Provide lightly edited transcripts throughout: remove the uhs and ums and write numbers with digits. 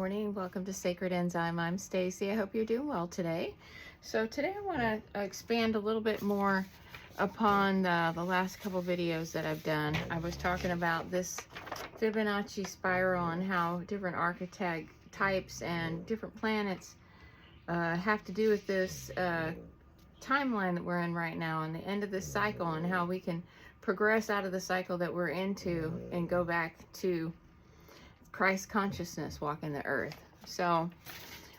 morning. Welcome to Sacred Enzyme. I'm Stacy. I hope you're doing well today. So today I want to expand a little bit more upon the last couple videos that I've done. I was talking about this Fibonacci spiral and how different archetypes and different planets have to do with this timeline that we're in right now and the end of this cycle, and how we can progress out of the cycle that we're into and go back to Christ consciousness, walking the earth. So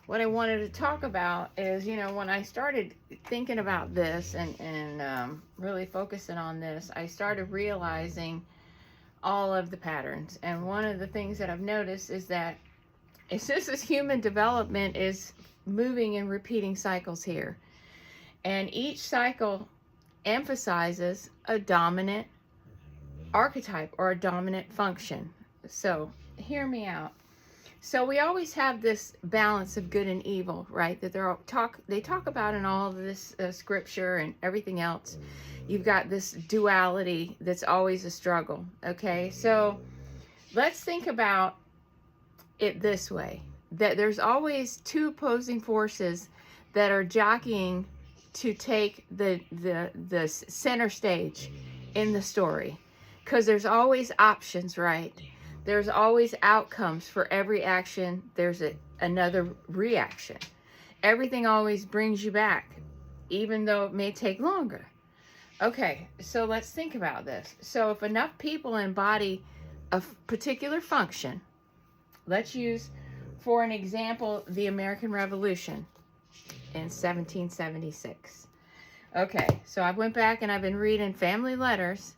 what I wanted to talk about is, when I started thinking about this and really focusing on this, I started realizing all of the patterns. And one of the things that I've noticed is that it's just as human development is moving and repeating cycles here. And each cycle emphasizes a dominant archetype or a dominant function. So hear me out. So we always have this balance of good and evil, right? That they talk about in all of this scripture and everything else. You've got this duality that's always a struggle. Okay, so let's think about it this way: that there's always two opposing forces that are jockeying to take the center stage in the story, because there's always options, right? There's always outcomes for every action. There's another reaction. Everything always brings you back, even though it may take longer. Okay, so let's think about this. So if enough people embody a particular function, let's use, for an example, the American Revolution in 1776. Okay, so I went back and I've been reading family letters,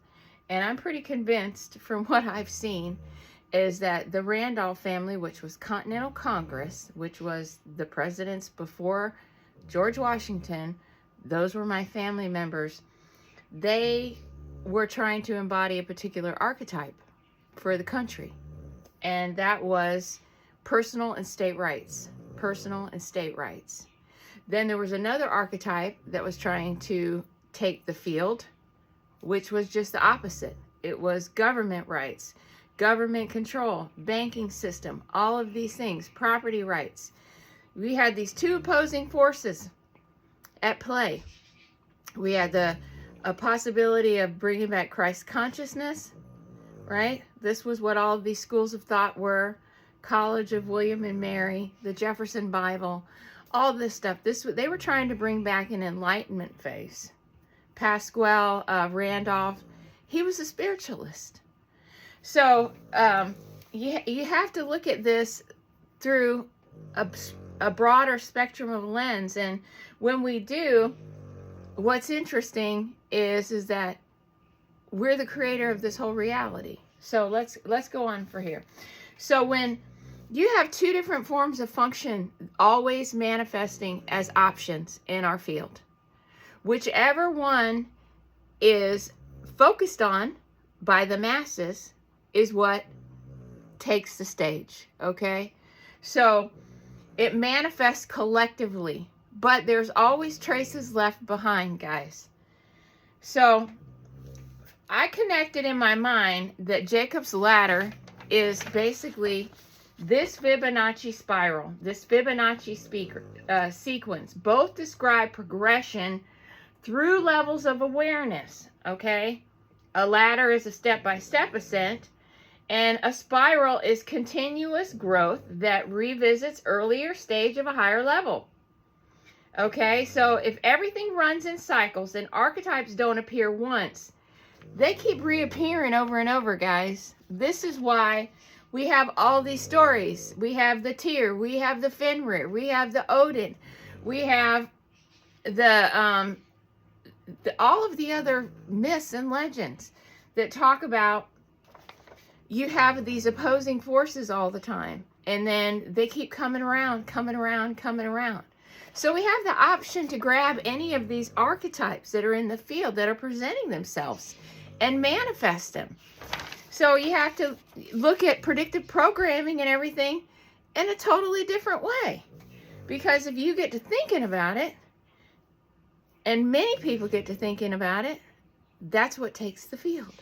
and I'm pretty convinced from what I've seen is that the Randolph family, which was Continental Congress, which was the presidents before George Washington, those were my family members. They were trying to embody a particular archetype for the country, and that was personal and state rights. Personal and state rights. Then there was another archetype that was trying to take the field, which was just the opposite. It was government rights, government control, banking system, all of these things, property rights. We had these two opposing forces at play. We had a possibility of bringing back Christ consciousness, right? This was what all of these schools of thought were: College of William and Mary, the Jefferson Bible, all this stuff. They were trying to bring back an enlightenment phase. Pasquale Randolph, he was a spiritualist. So you have to look at this through a broader spectrum of lens. And when we do, what's interesting is that we're the creator of this whole reality. So let's go on for here. So when you have two different forms of function always manifesting as options in our field, whichever one is focused on by the masses is what takes the stage, okay? So it manifests collectively, but there's always traces left behind, guys. So I connected in my mind that Jacob's ladder is basically this Fibonacci spiral, this Fibonacci sequence. Both describe progression through levels of awareness, okay? A ladder is a step-by-step ascent, and a spiral is continuous growth that revisits earlier stage of a higher level. Okay, so if everything runs in cycles and archetypes don't appear once, they keep reappearing over and over, guys. This is why we have all these stories. We have the Tyr, we have the Fenrir, we have the Odin, we have all of the other myths and legends that talk about you have these opposing forces all the time, and then they keep coming around. So we have the option to grab any of these archetypes that are in the field that are presenting themselves and manifest them. So you have to look at predictive programming and everything in a totally different way, because if you get to thinking about it, and many people get to thinking about it, that's what takes the field.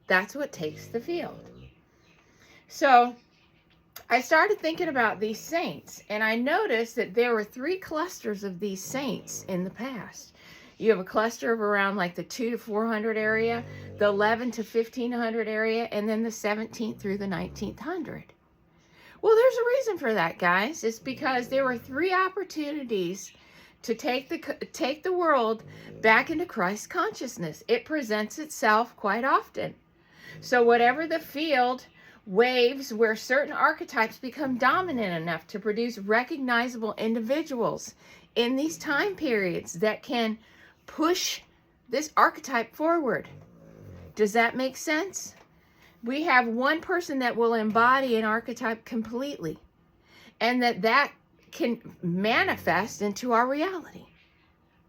That's what takes the field. So I started thinking about these saints, and I noticed that there were 3 clusters of these saints in the past. You have a cluster of around like the 2 to 400 area, the 11 to 1500 area, and then the 17th through the 1900. Well, there's a reason for that, guys. It's because there were 3 opportunities to take the world back into Christ consciousness. It presents itself quite often. So whatever the field, waves where certain archetypes become dominant enough to produce recognizable individuals in these time periods that can push this archetype forward. Does that make sense? We have one person that will embody an archetype completely, and that can manifest into our reality.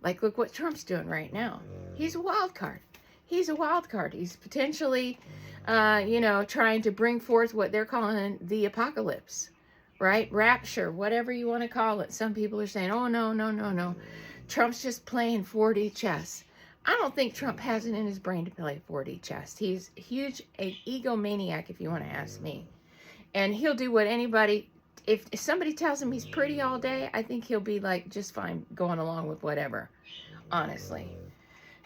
Like, look what Trump's doing right now. He's a wild card. He's a wild card. He's potentially, trying to bring forth what they're calling the apocalypse, right? Rapture, whatever you want to call it. Some people are saying, oh, no. Trump's just playing 4D chess. I don't think Trump has it in his brain to play 4D chess. He's huge, an egomaniac, if you want to ask me. And he'll do what anybody, if somebody tells him he's pretty all day, I think he'll be like just fine going along with whatever, honestly.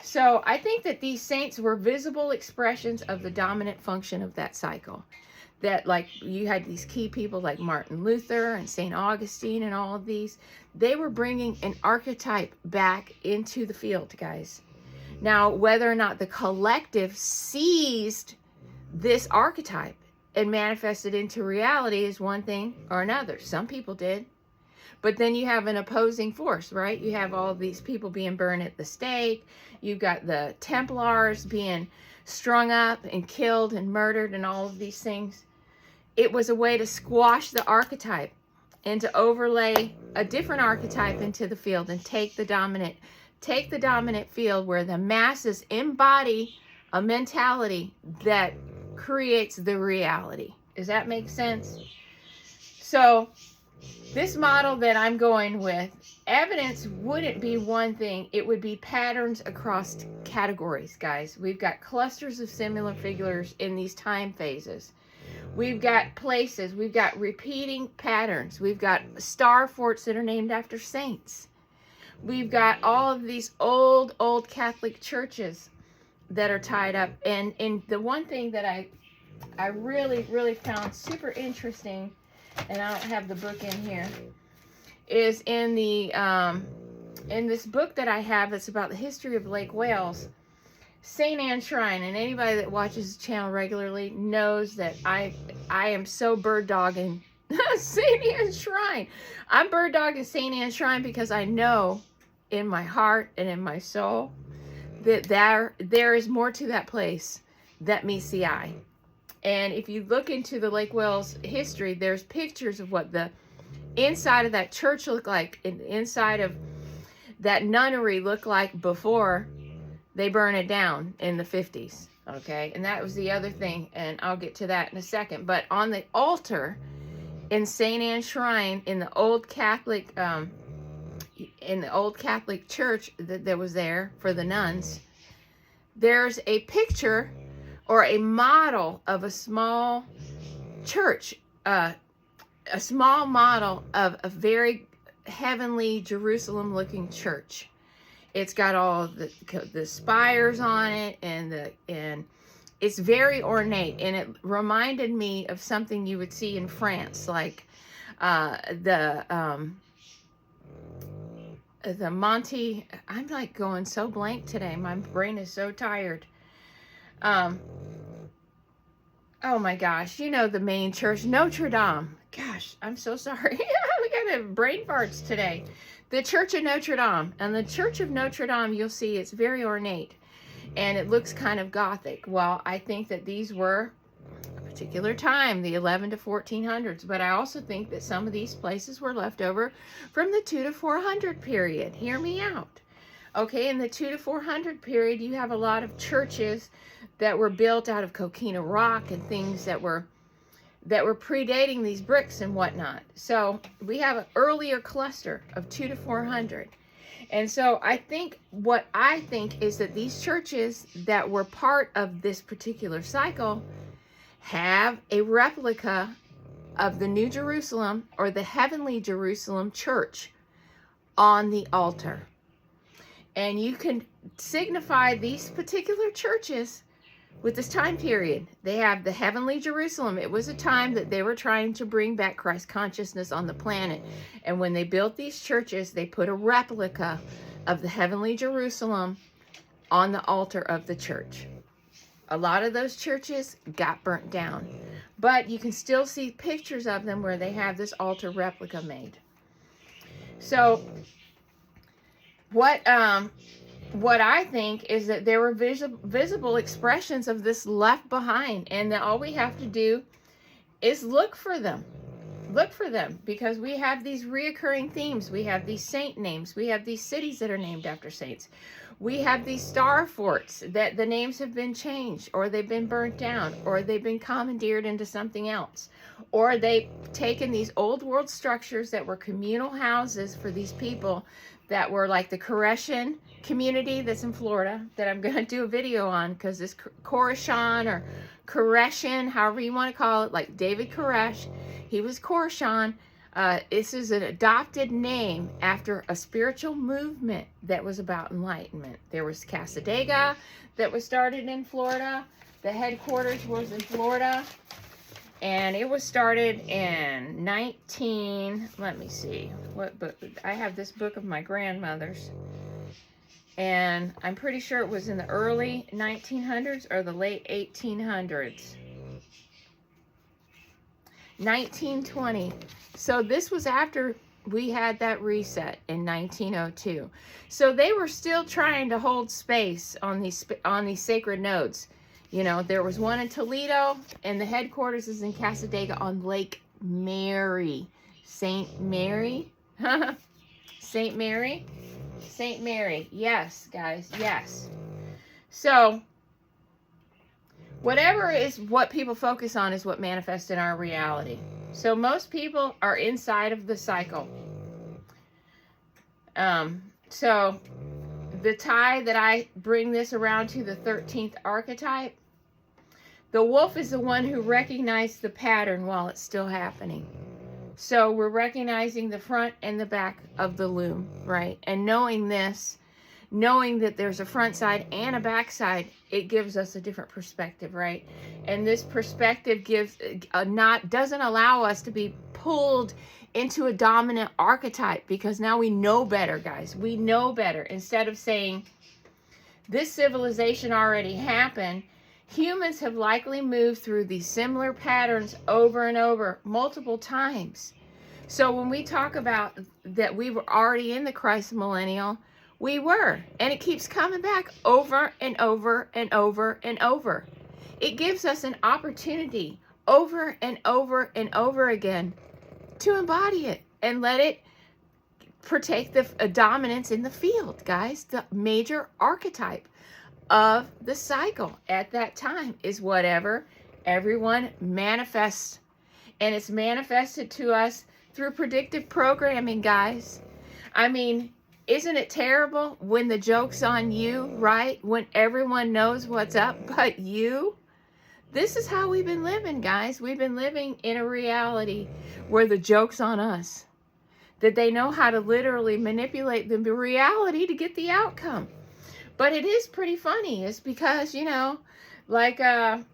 So I think that these saints were visible expressions of the dominant function of that cycle. That, like, you had these key people like Martin Luther and St. Augustine and all of these. They were bringing an archetype back into the field, guys. Now, whether or not the collective seized this archetype and manifested into reality is one thing or another. Some people did. But then you have an opposing force, right? You have all these people being burned at the stake. You've got the Templars being strung up and killed and murdered and all of these things. It was a way to squash the archetype and to overlay a different archetype into the field and take the dominant field where the masses embody a mentality that creates the reality. Does that make sense? So this model that I'm going with, evidence wouldn't be one thing. It would be patterns across categories, guys. We've got clusters of similar figures in these time phases. We've got places. We've got repeating patterns. We've got star forts that are named after saints. We've got all of these old Catholic churches that are tied up. And the one thing that I really found super interesting, and I don't have the book in here, is in the in this book that I have that's about the history of Lake Wales, St. Anne Shrine. And anybody that watches the channel regularly knows that I am so bird dogging St. Anne Shrine. I'm bird dogging St. Anne Shrine because I know in my heart and in my soul that there is more to that place that meets the eye. And if you look into the Lake Wales history, there's pictures of what the inside of that church looked like, and the inside of that nunnery looked like before they burned it down in the 50s. Okay, and that was the other thing, and I'll get to that in a second. But on the altar in St. Anne Shrine in the old Catholic church that was there for the nuns, there's a picture or a model of a small church, a small model of a very heavenly Jerusalem-looking church. It's got all the spires on it, and it's very ornate, and it reminded me of something you would see in France, like the Monty. I'm like going so blank today. My brain is so tired. Oh my gosh, you know the main church, Notre Dame. Gosh, I'm so sorry. We got brain farts today. The Church of Notre Dame. And the Church of Notre Dame, you'll see it's very ornate. And it looks kind of Gothic. Well, I think that these were a particular time, the 11 to 1400s. But I also think that some of these places were left over from the 2 to 400 period. Hear me out. Okay, in the 2 to 400 period, you have a lot of churches that were built out of coquina rock and things that were predating these bricks and whatnot. So we have an earlier cluster of 2 to 400. And so what I think is that these churches that were part of this particular cycle have a replica of the New Jerusalem or the Heavenly Jerusalem church on the altar. And you can signify these particular churches with this time period. They have the Heavenly Jerusalem. It was a time that they were trying to bring back Christ consciousness on the planet. And when they built these churches, they put a replica of the Heavenly Jerusalem on the altar of the church. A lot of those churches got burnt down, but you can still see pictures of them where they have this altar replica made. So what I think is that there were visible expressions of this left behind, and that all we have to do is look for them. Look for them, because we have these reoccurring themes. We have these saint names. We have these cities that are named after saints. We have these star forts that the names have been changed, or they've been burnt down, or they've been commandeered into something else, or they've taken these old world structures that were communal houses for these people that were like the Koreshan community that's in Florida, that I'm going to do a video on, because this Koreshan or Koreshan, however you want to call it, like David Koresh, he was Koreshan. This is an adopted name after a spiritual movement that was about enlightenment. There was Casadega that was started in Florida. The headquarters was in Florida. And it was started in let me see, what book? I have this book of my grandmother's. And I'm pretty sure it was in the early 1900s or the late 1800s. 1920. So this was after we had that reset in 1902. So they were still trying to hold space on these sacred nodes. You know, there was one in Toledo, and the headquarters is in Casadega on Lake Mary. St. Mary? St. Mary? St. Mary. Yes, guys, yes. So, whatever is what people focus on is what manifests in our reality. So most people are inside of the cycle. So the tie that I bring this around to, the 13th archetype, the wolf is the one who recognized the pattern while it's still happening. So we're recognizing the front and the back of the loom, right? And knowing this, knowing that there's a front side and a back side, it gives us a different perspective, right? And this perspective doesn't allow us to be pulled into a dominant archetype, because now we know better, guys. We know better. Instead of saying, this civilization already happened, humans have likely moved through these similar patterns over and over multiple times. So when we talk about that we were already in the Christ millennial, we were, and it keeps coming back over and over and over and over. It gives us an opportunity over and over and over again to embody it and let it partake the dominance in the field, guys. The major archetype of the cycle at that time is whatever everyone manifests, and it's manifested to us through predictive programming, guys. I mean, isn't it terrible when the joke's on you, right? When everyone knows what's up but you? This is how we've been living, guys. We've been living in a reality where the joke's on us. That they know how to literally manipulate the reality to get the outcome. But it is pretty funny. It's because, you know, like on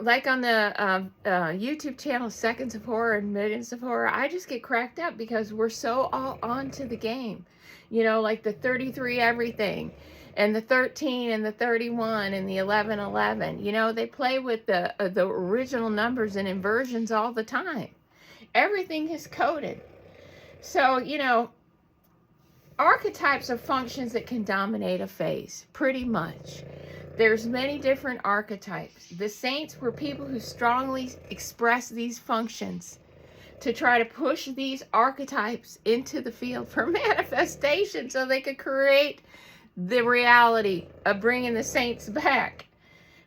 the YouTube channel Seconds of Horror and Millions of Horror, I just get cracked up because we're so all onto the game. You know, like the 33 everything, and the 13 and the 31 and the 1111. You know, they play with the original numbers and inversions all the time. Everything is coded. So, you know, archetypes are functions that can dominate a phase, pretty much. There's many different archetypes. The saints were people who strongly express these functions to try to push these archetypes into the field for manifestation so they could create the reality of bringing the saints back.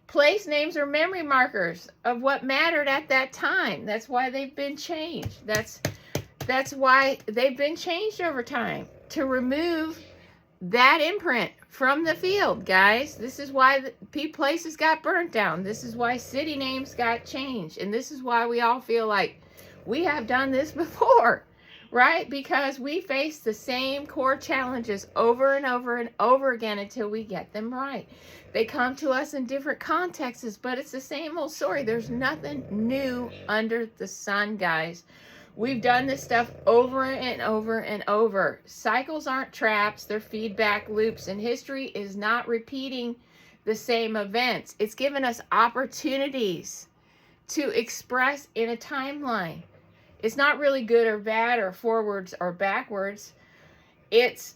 Place names are memory markers of what mattered at that time. That's why they've been changed. That's why they've been changed over time, to remove that imprint from the field, guys. This is why places got burnt down. This is why city names got changed. And this is why we all feel like We have done this before, right? Because we face the same core challenges over and over and over again until we get them right. They come to us in different contexts, but it's the same old story. There's nothing new under the sun, guys. We've done this stuff over and over and over. Cycles aren't traps, they're feedback loops, and history is not repeating the same events. It's given us opportunities to express in a timeline. It's not really good or bad or forwards or backwards. It's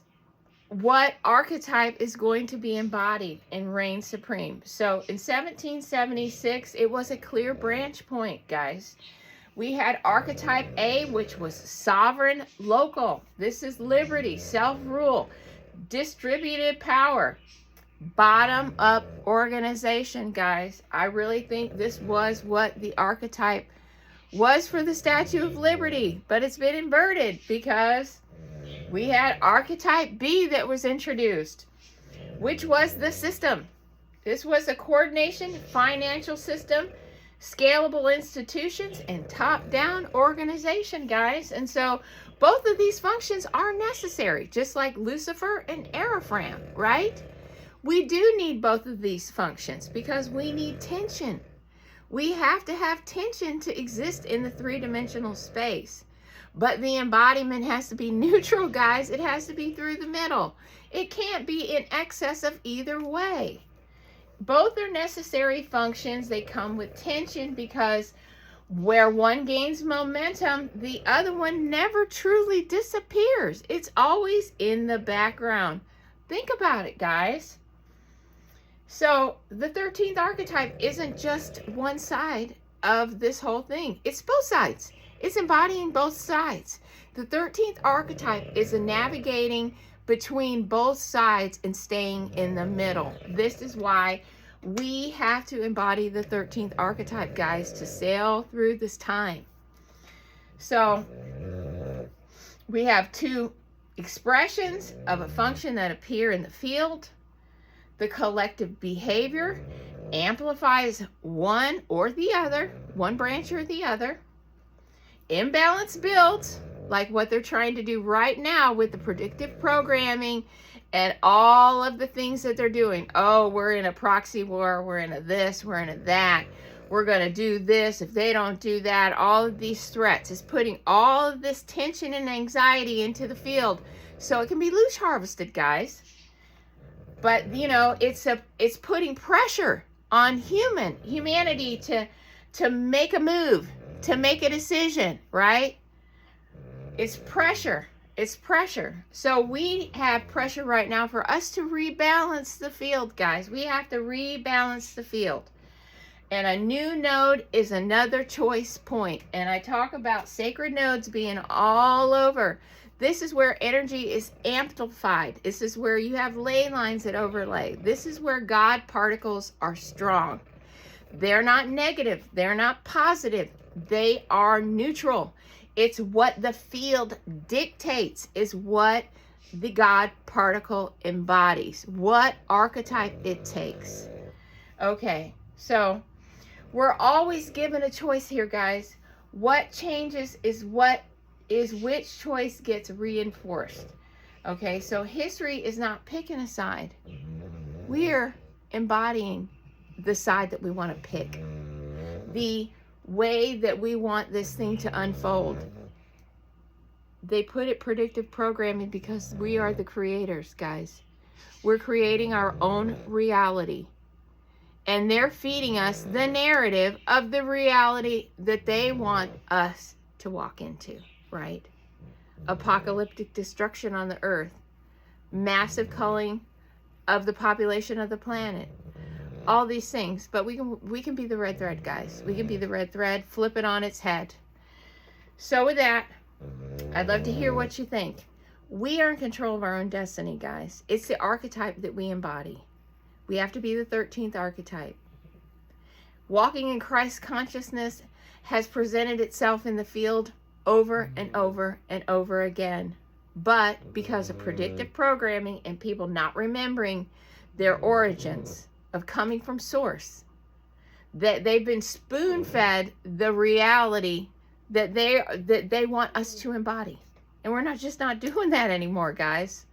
what archetype is going to be embodied and reign supreme. So in 1776, it was a clear branch point, guys. We had archetype A, which was sovereign local. This is liberty, self-rule, distributed power, bottom-up organization, guys. I really think this was what the archetype was for the Statue of Liberty, but it's been inverted because we had archetype B that was introduced, which was the system. This was a coordination financial system, scalable institutions, and top-down organization, guys. And so both of these functions are necessary, just like Lucifer and Aerophram, right? We do need both of these functions because we need tension. We have to have tension to exist in the three-dimensional space. But the embodiment has to be neutral, guys. It has to be through the middle. It can't be in excess of either way. Both are necessary functions. They come with tension because where one gains momentum, the other one never truly disappears. It's always in the background. Think about it, guys. So the 13th archetype isn't just one side of this whole thing. It's both sides. It's embodying both sides. The 13th archetype is a navigating between both sides and staying in the middle. This is why we have to embody the 13th archetype, guys, to sail through this time. So we have two expressions of a function that appear in the field. The collective behavior amplifies one or the other, one branch or the other. Imbalance builds, like what they're trying to do right now with the predictive programming and all of the things that they're doing. Oh, we're in a proxy war, we're in a this, we're in a that. We're going to do this if they don't do that. All of these threats is putting all of this tension and anxiety into the field so it can be loose harvested, guys. But, you know, it's putting pressure on humanity to make a move, to make a decision, right? It's pressure. It's pressure. So we have pressure right now for us to rebalance the field, guys. We have to rebalance the field. And a new node is another choice point. And I talk about sacred nodes being all over. This is where energy is amplified. This is where you have ley lines that overlay. This is where God particles are strong. They're not negative. They're not positive. They are neutral. It's what the field dictates, is what the God particle embodies, what archetype it takes. Okay, so we're always given a choice here, guys. What changes is which choice gets reinforced. Okay, so history is not picking a side. We're embodying the side that we want to pick. The way that we want this thing to unfold. They put it predictive programming because we are the creators, guys. We're creating our own reality. And they're feeding us the narrative of the reality that they want us to walk into, right? Apocalyptic destruction on the earth. Massive culling of the population of the planet. All these things, but we can be the red thread, guys. We can be the red thread, flip it on its head. So with that, I'd love to hear what you think. We are in control of our own destiny, guys. It's the archetype that we embody. We have to be the 13th archetype. Walking in Christ consciousness has presented itself in the field over and over and over again. But because of predictive programming and people not remembering their origins of coming from source, that they've been spoon-fed the reality that they want us to embody. And we're not doing that anymore, guys.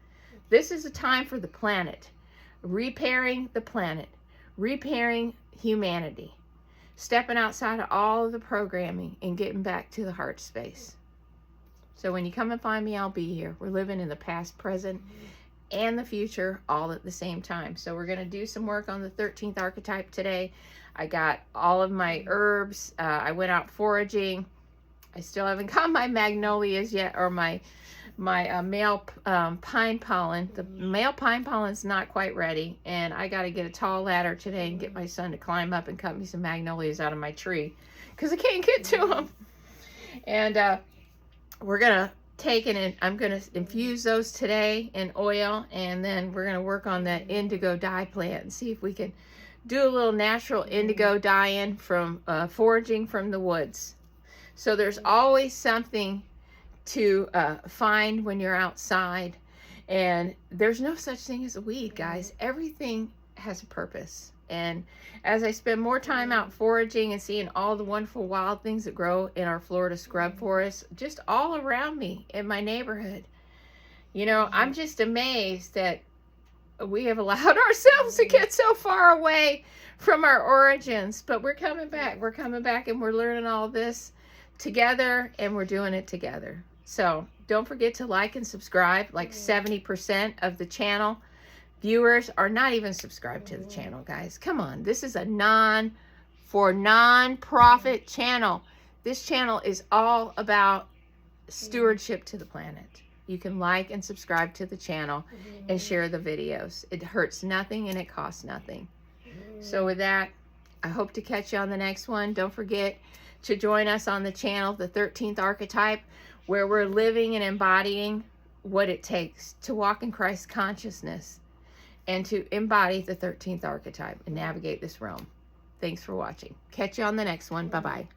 This is a time for the planet, repairing the planet, repairing humanity, stepping outside of all of the programming and getting back to the heart space. So when you come and find me, I'll be here. We're living in the past, present, and the future all at the same time. So we're going to do some work on the 13th archetype today. I got all of my herbs. I went out foraging. I still haven't got my magnolias yet, or my male pine pollen. The male pine pollen's not quite ready, and I got to get a tall ladder today and get my son to climb up and cut me some magnolias out of my tree because I can't get to them. And we're gonna take it and I'm gonna infuse those today in oil, and then we're gonna work on that indigo dye plant and see if we can do a little natural indigo dye-in from foraging from the woods. So there's always something to find when you're outside, and there's no such thing as a weed, guys. Everything has a purpose. And as I spend more time out foraging and seeing all the wonderful wild things that grow in our Florida scrub forest, just all around me in my neighborhood, you know, I'm just amazed that we have allowed ourselves to get so far away from our origins. But we're coming back. We're coming back, and we're learning all this together, and we're doing it together. So don't forget to like and subscribe. Like 70% of the channel viewers are not even subscribed to the channel, guys. Come on. This is a non-profit channel. This channel is all about stewardship to the planet. You can like and subscribe to the channel and share the videos. It hurts nothing and it costs nothing. So with that, I hope to catch you on the next one. Don't forget to join us on the channel, the 13th archetype, where we're living and embodying what it takes to walk in Christ consciousness and to embody the 13th archetype and navigate this realm. Thanks for watching. Catch you on the next one. Bye-bye.